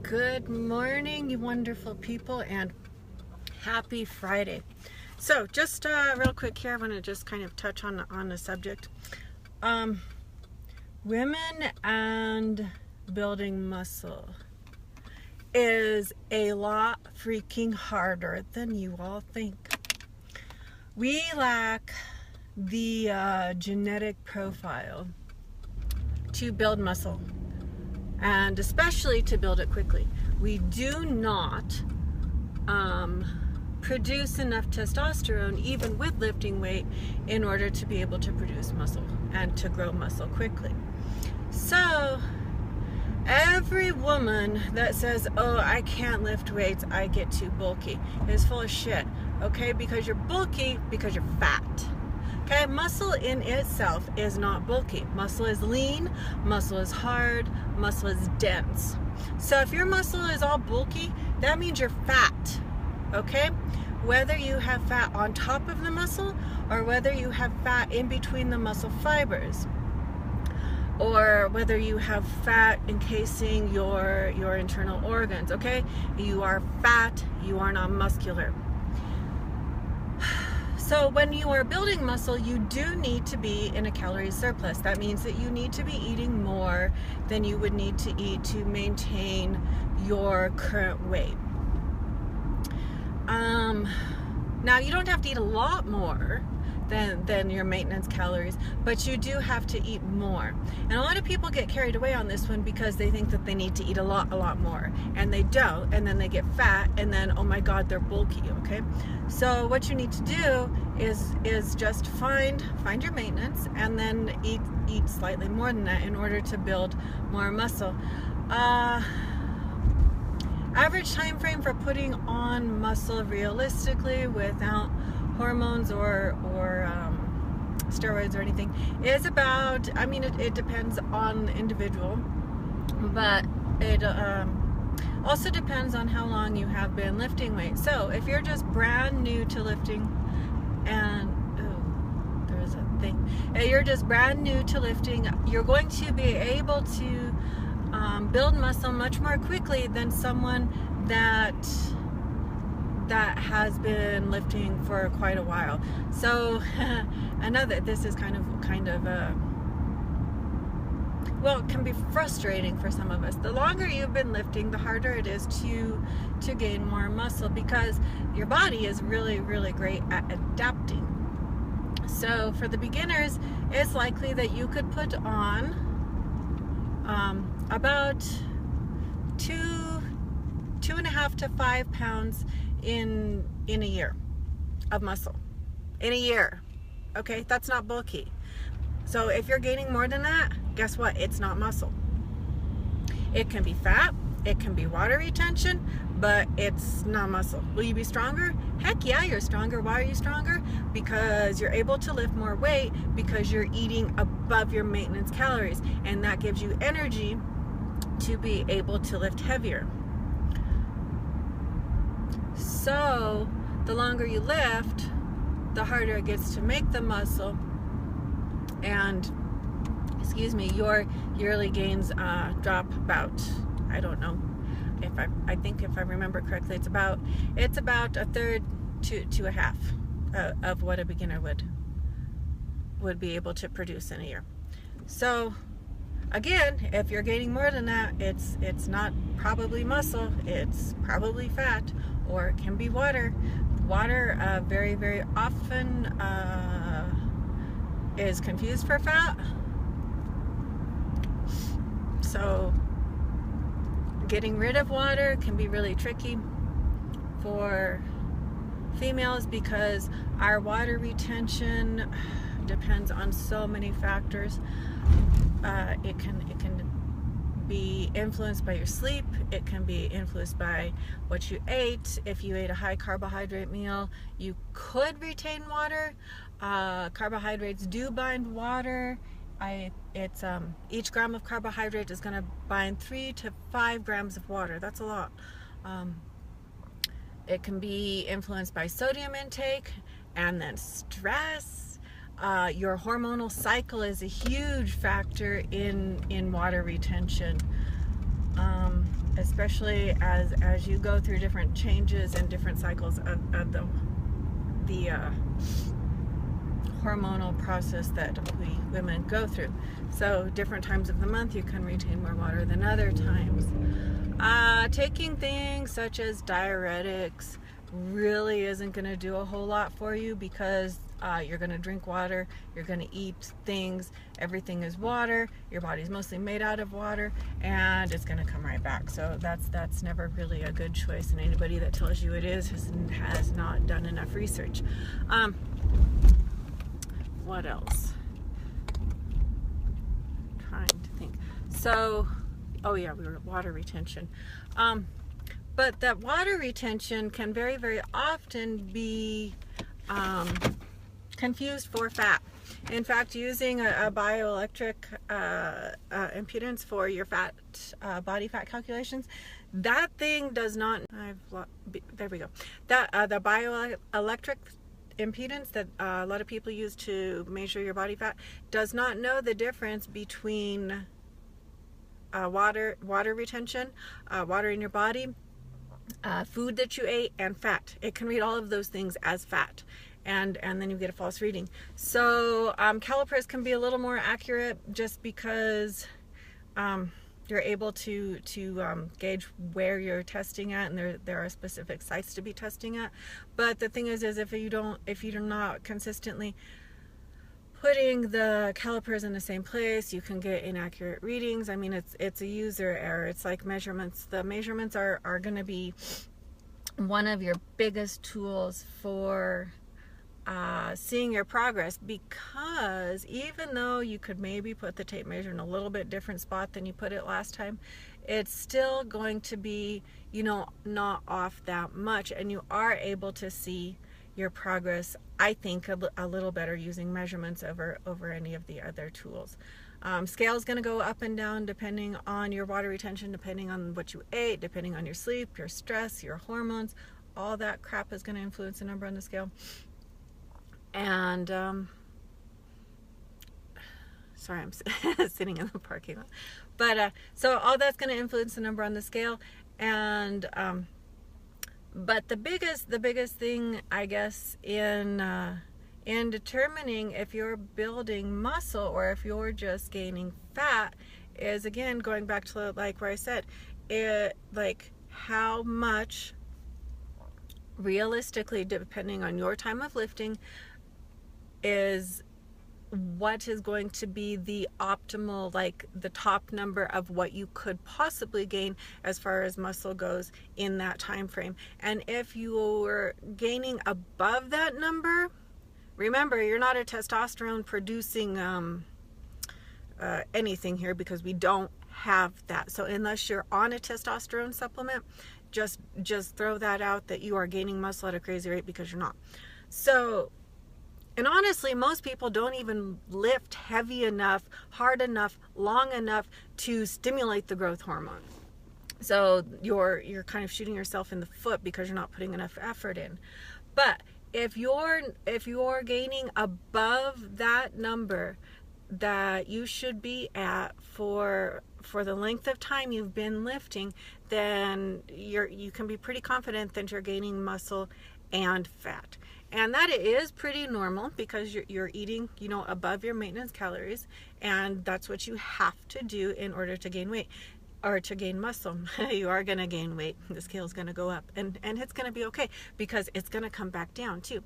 Good morning, you wonderful people, and happy Friday. So, just real quick here, I want to just kind of touch on the subject. Women and building muscle is a lot freaking harder than you all think. We lack the genetic profile to build muscle, and especially to build it quickly. We do not produce enough testosterone, even with lifting weight, in order to be able to produce muscle and to grow muscle quickly. So every woman that says, oh, I can't lift weights, I get too bulky, is full of shit. Okay, because you're bulky because you're fat. Okay, muscle in itself is not bulky. Muscle is lean, muscle is hard, muscle is dense. So if your muscle is all bulky, that means you're fat. Okay? Whether you have fat on top of the muscle or whether you have fat in between the muscle fibers, or whether you have fat encasing your internal organs, okay? You are fat, you are not muscular. So when you are building muscle, you do need to be in a calorie surplus. That means that you need to be eating more than you would need to eat to maintain your current weight. Now, you don't have to eat a lot more than your maintenance calories, but you do have to eat more. And a lot of people get carried away on this one because they think that they need to eat a lot more, and they don't, and then they get fat, and then, oh my God, they're bulky, okay? So what you need to do is just find your maintenance, and then eat slightly more than that in order to build more muscle. Average time frame for putting on muscle realistically without hormones or steroids or anything is about, I mean, it depends on the individual, but it also depends on how long you have been lifting weights. So if you're just brand new to lifting, and there's a thing, you're just brand new to lifting, you're going to be able to build muscle much more quickly than someone that has been lifting for quite a while. So I know that this is kind of well, it can be frustrating for some of us. The longer you've been lifting, the harder it is to gain more muscle, because your body is really great at adapting. So for the beginners, it's likely that you could put on about 2.5 to 5 pounds in a year of muscle. In a year. Okay, that's not bulky. So if you're gaining more than that, guess what? It's not muscle. It can be fat, it can be water retention, but it's not muscle. Will you be stronger? Heck yeah, you're stronger. Why are you stronger? Because you're able to lift more weight because you're eating above your maintenance calories, and that gives you energy to be able to lift heavier. So the longer you lift, the harder it gets to make the muscle, and your yearly gains drop about, I don't know, I think if I remember correctly, it's about a third to a half of what a beginner would be able to produce in a year. So again, if you're gaining more than that, it's not probably muscle, it's probably fat, or it can be water. Water very often is confused for fat. So getting rid of water can be really tricky for females because our water retention depends on so many factors. It can be influenced by your sleep. It can be influenced by what you ate. If you ate a high carbohydrate meal, you could retain water. Carbohydrates do bind water. Each gram of carbohydrate is going to bind 3 to 5 grams of water. That's a lot. It can be influenced by sodium intake and then stress. Your hormonal cycle is a huge factor in water retention. especially as you go through different changes and different cycles of the hormonal process that we women go through. So different times of the month you can retain more water than other times. Taking things such as diuretics really isn't going to do a whole lot for you, because you're going to drink water, you're going to eat things, everything is water, your body's mostly made out of water, and it's going to come right back. So that's never really a good choice, and anybody that tells you it is has not done enough research. What else? I'm trying to think. So, oh yeah, we were at water retention. But that water retention can very, very often be confused for fat. In fact, using a bioelectric impedance for your fat, body fat calculations, that thing does not, there we go. That the bioelectric impedance that a lot of people use to measure your body fat does not know the difference between water retention, water in your body, food that you ate, and fat. It can read all of those things as fat, and then you get a false reading. So calipers can be a little more accurate just because you're able to gauge where you're testing at, and there are specific sites to be testing at. But the thing is if you're not consistently putting the calipers in the same place, you can get inaccurate readings. I mean, it's a user error. It's like measurements. The measurements are going to be one of your biggest tools for seeing your progress, because even though you could maybe put the tape measure in a little bit different spot than you put it last time, it's still going to be, not off that much, and you are able to see your progress, I think, a little better using measurements over any of the other tools. Scale is going to go up and down depending on your water retention, depending on what you ate, depending on your sleep, your stress, your hormones. All that crap is going to influence the number on the scale. And sorry, I'm sitting in the parking lot. But so all that's going to influence the number on the scale. And but the biggest thing, I guess, in determining if you're building muscle or if you're just gaining fat is, again, going back to like where I said, how much realistically, depending on your time of lifting, is what is going to be the optimal, like the top number of what you could possibly gain as far as muscle goes in that time frame. And if you're gaining above that number, remember, you're not a testosterone producing anything here, because we don't have that. So unless you're on a testosterone supplement, just throw that out, that you are gaining muscle at a crazy rate, because you're not. So, and honestly, most people don't even lift heavy enough, hard enough, long enough to stimulate the growth hormone. So you're kind of shooting yourself in the foot because you're not putting enough effort in. But if you're gaining above that number that you should be at for the length of time you've been lifting, then you can be pretty confident that you're gaining muscle and fat. And that is pretty normal, because you're eating, above your maintenance calories, and that's what you have to do in order to gain weight or to gain muscle. You are going to gain weight. The scale's going to go up, and it's going to be okay, because it's going to come back down too.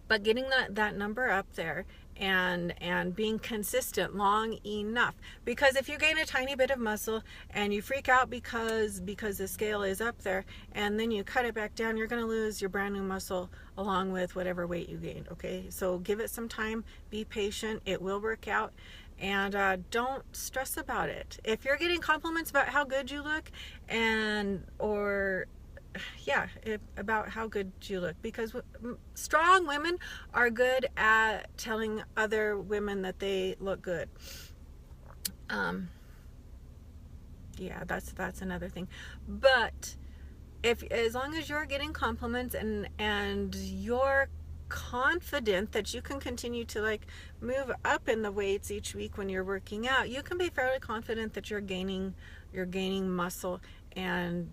But getting that number up there and being consistent long enough, because if you gain a tiny bit of muscle and you freak out because the scale is up there, and then you cut it back down, you're going to lose your brand new muscle along with whatever weight you gained. Okay, so give it some time, be patient, it will work out, and don't stress about it. If you're getting compliments about how good you look, about how good you look, because strong women are good at telling other women that they look good. That's another thing. But as long as you're getting compliments and you're confident that you can continue to like move up in the weights each week when you're working out, you can be fairly confident that you're gaining muscle, and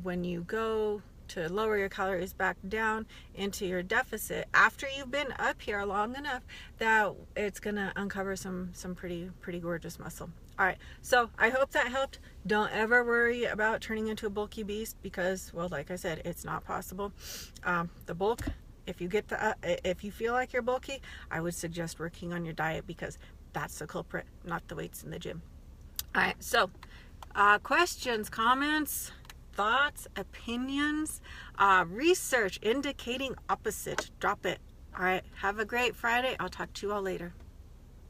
when you go to lower your calories back down into your deficit after you've been up here long enough, that it's gonna uncover some pretty gorgeous muscle. All right, so I hope that helped. Don't ever worry about turning into a bulky beast, because, well, like I said, it's not possible. The bulk, if you feel like you're bulky, I would suggest working on your diet, because that's the culprit, not the weights in the gym. All right, so questions, comments, thoughts, opinions, research indicating opposite, drop it. All right, have a great Friday. I'll talk to you all later.